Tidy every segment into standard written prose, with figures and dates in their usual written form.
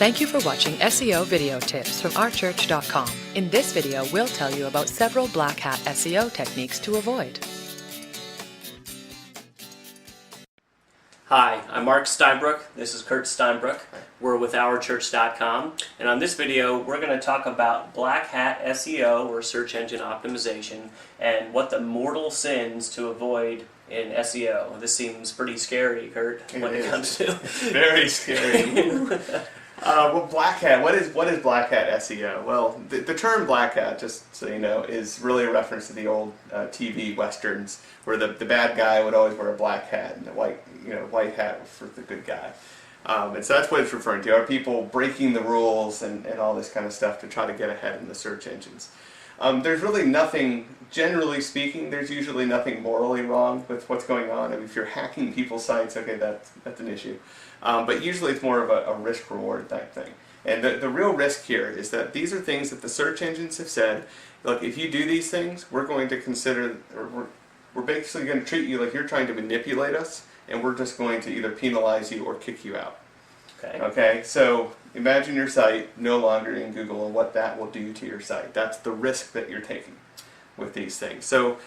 Thank you for watching SEO video tips from OurChurch.com. In this video, we'll tell you about several black hat SEO techniques to avoid. Hi, I'm Mark Steinbrook. This is Kurt Steinbrook. We're with OurChurch.com, and on this video we're going to talk about black hat SEO, or search engine optimization, and what the mortal sins to avoid in SEO. This seems pretty scary, Kurt, when it comes to very scary. Well, black hat. What is black hat SEO? Well, the term black hat, just so you know, is really a reference to the old TV westerns, where the bad guy would always wear a black hat and the white hat for the good guy. And so that's what it's referring to. Are people breaking the rules and all this kind of stuff to try to get ahead in the search engines? There's really nothing, generally speaking, there's usually nothing morally wrong with what's going on. I mean, if you're hacking people's sites, okay, that's an issue. But usually it's more of a risk-reward type thing. And the real risk here is that these are things that the search engines have said, look, if you do these things, we're going to consider, or we're basically going to treat you like you're trying to manipulate us, and we're just going to either penalize you or kick you out. Okay, so imagine your site no longer in Google and what that will do to your site. That's the risk that you're taking with these things. So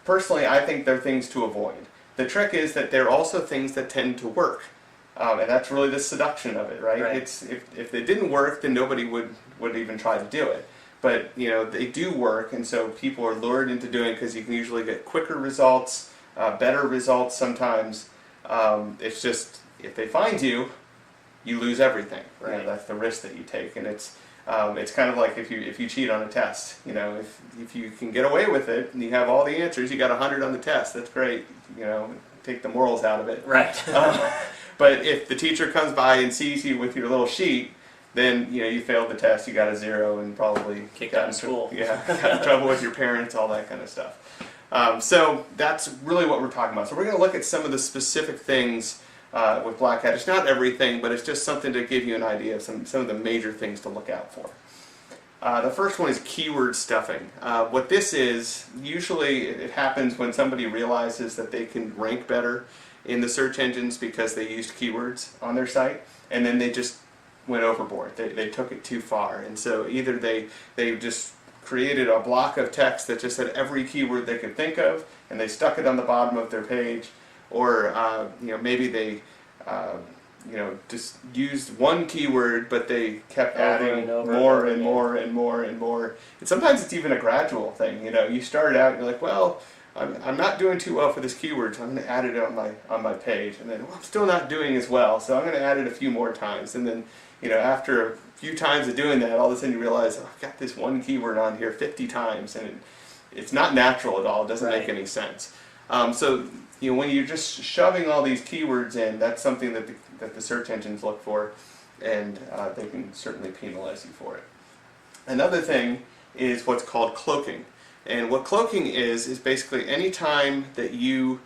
personally, I think they're things to avoid. The trick is that they're also things that tend to work. And that's really the seduction of it, right? It's if they didn't work, then nobody would even try to do it. But they do work, and so people are lured into doing it because you can usually get quicker results, better results sometimes. It's just, if they find you, you lose everything. Right. That's the risk that you take, and it's kind of like if you cheat on a test. If you can get away with it and you have all the answers, you got 100 on the test. That's great. Take the morals out of it. Right. But if the teacher comes by and sees you with your little sheet, then you failed the test. You got a 0 and probably kicked out of school. Got in trouble with your parents, all that kind of stuff. So that's really what we're talking about. So we're going to look at some of the specific things with black hat. It's not everything, but it's just something to give you an idea of some of the major things to look out for. The first one is keyword stuffing. What this is, usually it happens when somebody realizes that they can rank better in the search engines because they used keywords on their site, and then they just went overboard. They took it too far, and so either they just created a block of text that just had every keyword they could think of, and they stuck it on the bottom of their page, or maybe they just used one keyword, but they kept adding more and more and more and more. And sometimes it's even a gradual thing. You start out and you're like, well, I'm not doing too well for this keyword, so I'm going to add it on my page. And then, I'm still not doing as well, so I'm going to add it a few more times. And then, after a few times of doing that, all of a sudden you realize, I've got this one keyword on here 50 times, and it's not natural at all. It doesn't make any sense. So when you're just shoving all these keywords in, that's something that the search engines look for, and they can certainly penalize you for it. Another thing is what's called cloaking. And what cloaking is basically any time that you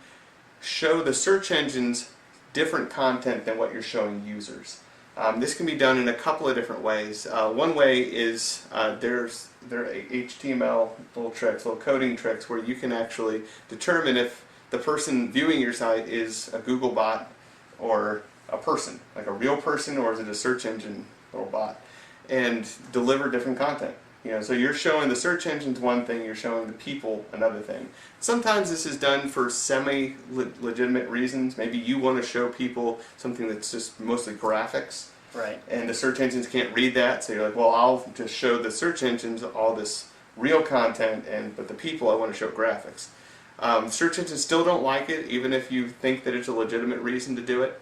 show the search engines different content than what you're showing users. This can be done in a couple of different ways. One way is there are HTML little coding tricks where you can actually determine if the person viewing your site is a Google bot or a person, like a real person, or is it a search engine little bot, and deliver different content. So you're showing the search engines one thing, you're showing the people another thing. Sometimes this is done for semi-legitimate reasons. Maybe you want to show people something that's just mostly graphics. Right. And the search engines can't read that, so you're like, well, I'll just show the search engines all this real content, but the people I want to show graphics. Search engines still don't like it, even if you think that it's a legitimate reason to do it.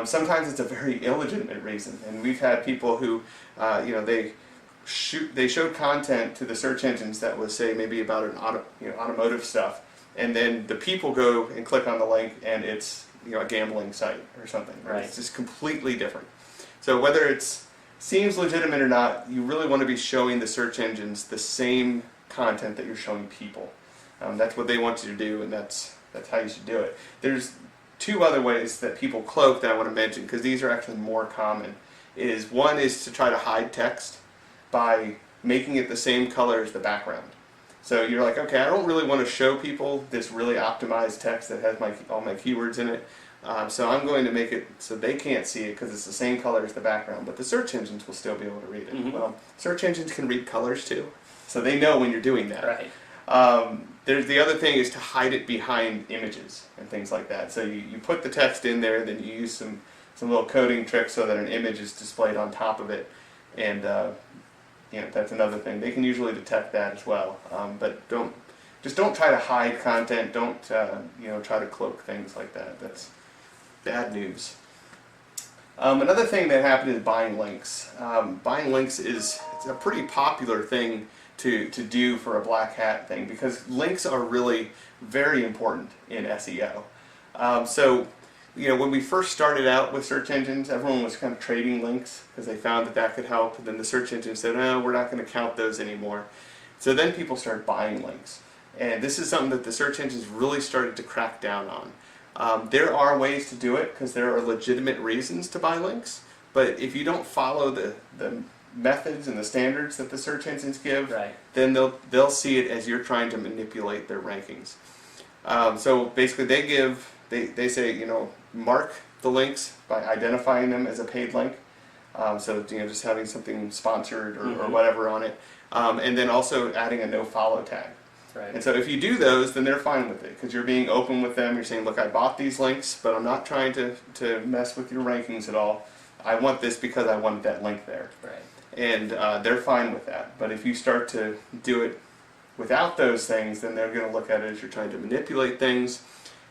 Sometimes it's a very illegitimate reason, and we've had people who, they showed content to the search engines that was, say, maybe about automotive stuff, and then the people go and click on the link, and it's a gambling site or something. Right? It's just completely different. So whether it seems legitimate or not, you really want to be showing the search engines the same content that you're showing people. That's what they want you to do, and that's how you should do it. There's two other ways that people cloak that I want to mention, because these are actually more common. One is to try to hide text by making it the same color as the background. So you're like, okay, I don't really want to show people this really optimized text that has all my keywords in it, So I'm going to make it so they can't see it because it's the same color as the background, but the search engines will still be able to read it. Mhm. Well, search engines can read colors too, so they know when you're doing that. Right. There's the other thing is to hide it behind images and things like that. So you put the text in there, then you use some little coding tricks so that an image is displayed on top of it, and that's another thing. They can usually detect that as well, but don't try to hide content. Don't try to cloak things like that. That's bad news. Another thing that happened is buying links. Buying links it's a pretty popular thing to do for a black hat thing because links are really very important in SEO. When we first started out with search engines, everyone was kind of trading links because they found that could help. And then the search engine said, "No, we're not going to count those anymore." So then people started buying links. And this is something that the search engines really started to crack down on. There are ways to do it because there are legitimate reasons to buy links. But if you don't follow the methods and the standards that the search engines give, Right. then they'll see it as you're trying to manipulate their rankings. So basically they say, mark the links by identifying them as a paid link. Just having something sponsored or whatever on it. And then also adding a no follow tag. Right. And so if you do those, then they're fine with it because you're being open with them. You're saying, look, I bought these links, but I'm not trying to mess with your rankings at all. I want this because I wanted that link there. Right. And they're fine with that. But if you start to do it without those things, then they're going to look at it as you're trying to manipulate things,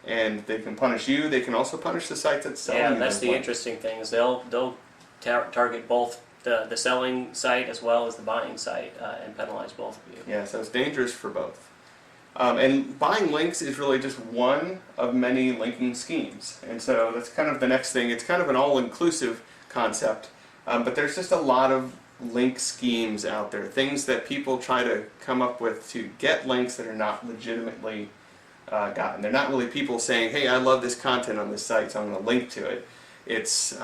and they can punish you. They can also punish the site that's selling you. Yeah, that's those the links. interesting thing is they'll target both the selling site as well as the buying site and penalize both of you. Yeah, so it's dangerous for both. And buying links is really just one of many linking schemes. And so that's kind of the next thing. It's kind of an all-inclusive concept, but there's just a lot of link schemes out there, things that people try to come up with to get links that are not legitimately gotten. They're not really people saying, hey, I love this content on this site, so I'm going to link to it. It's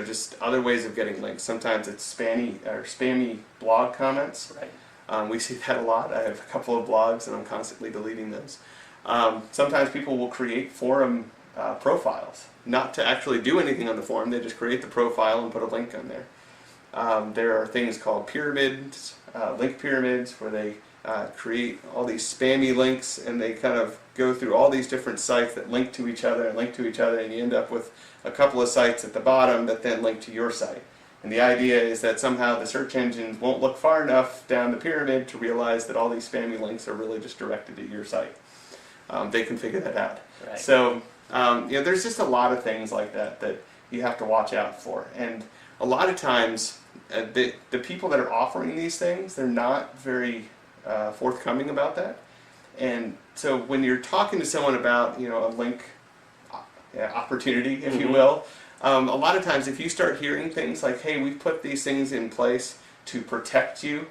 just other ways of getting links. Sometimes it's spammy blog comments. Right. We see that a lot. I have a couple of blogs and I'm constantly deleting those. Sometimes people will create forum profiles, not to actually do anything on the forum. They just create the profile and put a link on there. There are things called pyramids, link pyramids, where they create all these spammy links and they kind of go through all these different sites that link to each other, and you end up with a couple of sites at the bottom that then link to your site. And the idea is that somehow the search engines won't look far enough down the pyramid to realize that all these spammy links are really just directed at your site. They can figure that out. Right. So there's just a lot of things like that you have to watch out for. And a lot of times, the people that are offering these things, they're not very forthcoming about that. And so when you're talking to someone about a link opportunity, if you will, a lot of times if you start hearing things like, hey, we've put these things in place to protect you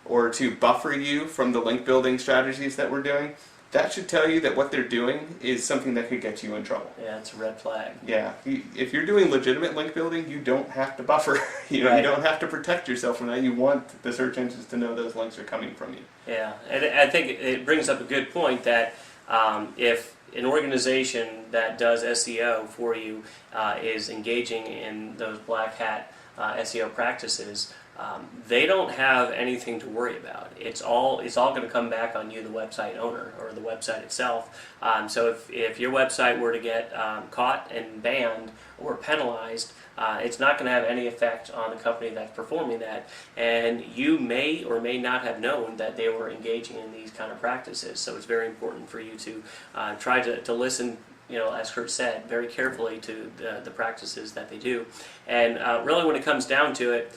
or to buffer you from the link building strategies that we're doing, that should tell you that what they're doing is something that could get you in trouble. Yeah, it's a red flag. Yeah, if you're doing legitimate link building, you don't have to buffer. Right. You don't have to protect yourself from that. You want the search engines to know those links are coming from you. Yeah, and I think it brings up a good point that if an organization that does SEO for you is engaging in those black hat SEO practices, they don't have anything to worry about. It's all going to come back on you, the website owner, or the website itself. So if your website were to get caught and banned or penalized, it's not going to have any effect on the company that's performing that. And you may or may not have known that they were engaging in these kind of practices. So it's very important for you to try to listen, as Kurt said, very carefully to the practices that they do. And really when it comes down to it,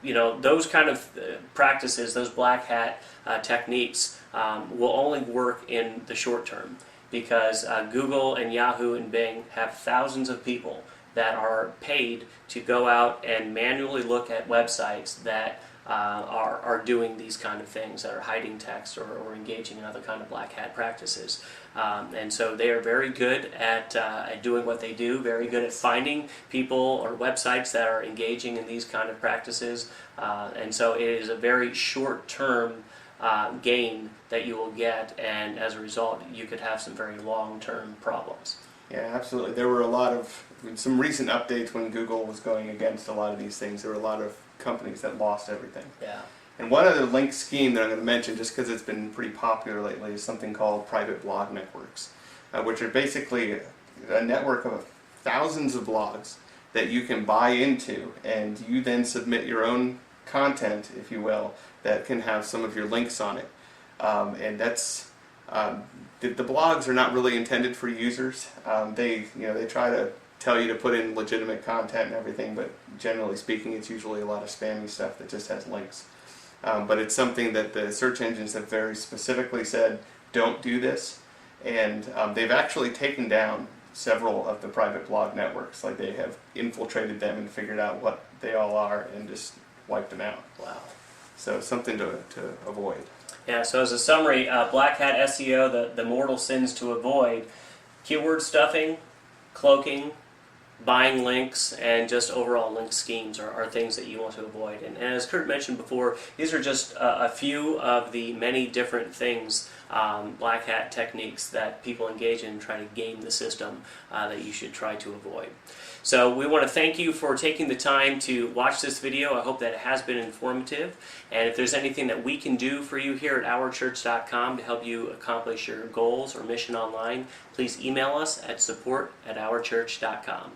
those kind of practices, those black hat techniques, will only work in the short term because Google and Yahoo and Bing have thousands of people that are paid to go out and manually look at websites that are doing these kind of things, that are hiding text or engaging in other kind of black hat practices. And so they are very good at doing what they do, very good at finding people or websites that are engaging in these kind of practices. And so it is a very short-term gain that you will get, and as a result, you could have some very long-term problems. Yeah, absolutely. There were some recent updates when Google was going against a lot of these things. There were a lot of companies that lost everything. Yeah. And one other link scheme that I'm going to mention, just because it's been pretty popular lately, is something called private blog networks, which are basically a network of thousands of blogs that you can buy into, and you then submit your own content, if you will, that can have some of your links on it. And that's the blogs are not really intended for users. They try to tell you to put in legitimate content and everything, but generally speaking, it's usually a lot of spammy stuff that just has links. But it's something that the search engines have very specifically said, don't do this. And they've actually taken down several of the private blog networks. Like, they have infiltrated them and figured out what they all are and just wiped them out. Wow. So something to avoid. Yeah, so as a summary, Black Hat SEO, the mortal sins to avoid: keyword stuffing, cloaking, buying links, and just overall link schemes are things that you want to avoid. And as Kurt mentioned before, these are just a few of the many different things, black hat techniques that people engage in and try to game the system that you should try to avoid. So we want to thank you for taking the time to watch this video. I hope that it has been informative. And if there's anything that we can do for you here at OurChurch.com to help you accomplish your goals or mission online, please email us at support@OurChurch.com.